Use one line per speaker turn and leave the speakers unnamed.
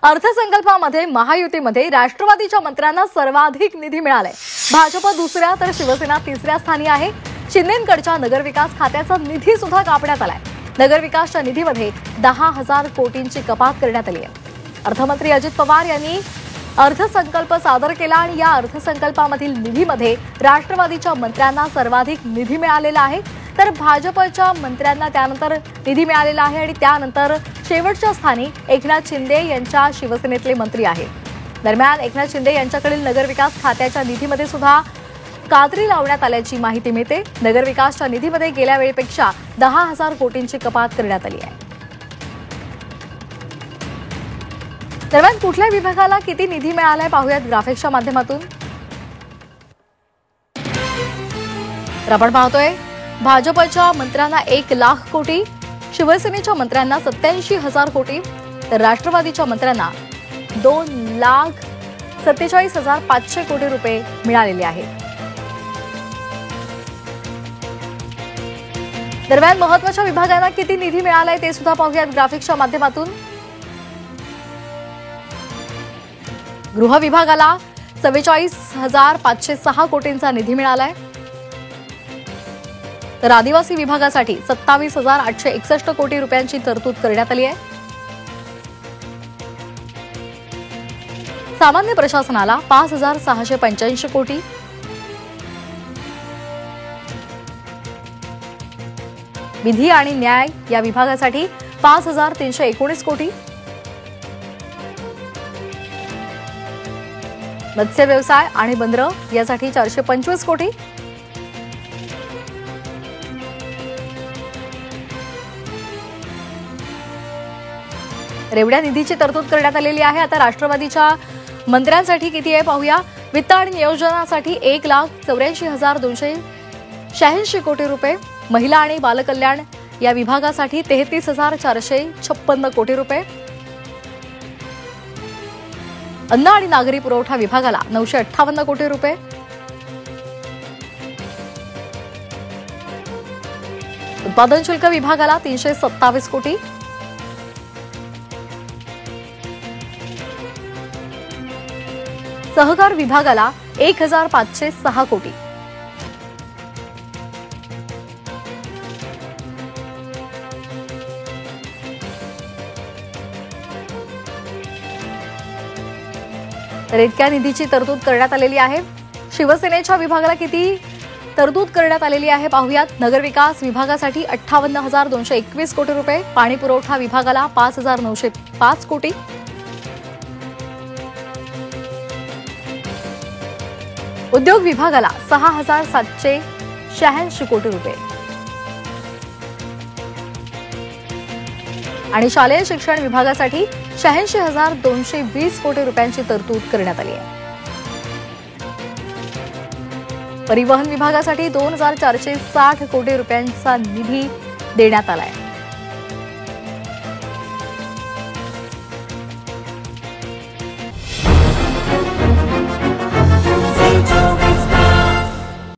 अर्थसंकल्पामध्ये महायुतीमध्ये राष्ट्रवादीच्या मंत्र्यांना सर्वाधिक निधी मिळालाय। भाजप दुसऱ्या तर शिवसेना तिसऱ्या स्थानी आहे। शिंदेंकडच्या नगरविकास खात्याचा निधी सुद्धा कापण्यात आलाय। नगरविकासच्या निधीमध्ये 10,000 कोटींची कपात करण्यात आली आहे। अर्थमंत्री अजित पवार यांनी अर्थसंकल्प सादर केला आणि या अर्थसंकल्पामधील निधीमध्ये राष्ट्रवादीच्या मंत्र्यांना सर्वाधिक निधी मिळालेला आहे, तर भाजपच्या मंत्र्यांना त्यानंतर निधी मिळालेला आहे आणि त्यानंतर शेवटच्या स्थानी एकनाथ शिंदे यांच्या शिवसेनेतले मंत्री आहेत। दरम्यान एकनाथ शिंदे यांच्याकडील नगरविकास खात्याच्या निधीमध्ये सुद्धा कात्री लावण्यात आल्याची माहिती मिळते। नगरविकासच्या निधीमध्ये गेल्या वेळेपेक्षा 10,000 कोटींची कपात करण्यात आली आहे। दरम्यान कुठल्या विभागाला किती निधी मिळालाय पाहूयात ग्राफिक्सच्या माध्यमातून। तर आपण पाहतोय भाजपच्या मंत्र्यांना 1,00,000 कोटी, शिवसेनेच्या मंत्र्यांना 87,000 कोटी, तर राष्ट्रवादीच्या मंत्र्यांना 2,47,500 कोटी रुपये मिळालेले आहेत। दरम्यान महत्त्वाच्या विभागांना किती निधी मिळालाय ते सुद्धा पाहूयात ग्राफिक्सच्या माध्यमातून। गृह विभागाला 44,506 कोटींचा निधी मिळालाय, तर आदिवासी विभागासाठी 27,861 कोटी रुपयांची तरतूद करण्यात आली आहे। सामान्य प्रशासनाला 5,685 कोटी, विधी आणि न्याय या विभागासाठी 5,319 कोटी, मत्स्य व्यवसाय आणि बंदरं यासाठी 425 कोटी, एवढ्या निधीची तरतूद करण्यात आलेली आहे। आता राष्ट्रवादीच्या मंत्र्यांसाठी किती आहे पाहूया। वित्त आणि नियोजनासाठी 1,84,286 कोटी रुपये, महिला आणि बालकल्याण या विभागासाठी 33,456 कोटी रुपये, अन्न आणि नागरी पुरवठा विभागाला 958 कोटी रुपये, उत्पादन शुल्क विभागाला 327 कोटी, सहकार विभागाला 1,506 कोटी, तर इतक्या निधीची तरतूद करण्यात आलेली आहे। शिवसेनेच्या विभागाला किती तरतूद करण्यात आलेली आहे पाहूयात। नगरविकास विभागासाठी 58,221 कोटी रुपये, पाणी पुरवठा विभागाला 5,905 कोटी, उद्योग विभागाला 6,786 कोटी रुपये आणि शालेय शिक्षण विभागासाठी 86,220 कोटी रुपयांची तरतूद करण्यात आली आहे। परिवहन विभागासाठी 2,460 कोटी रुपयांचा निधी देण्यात आला आहे।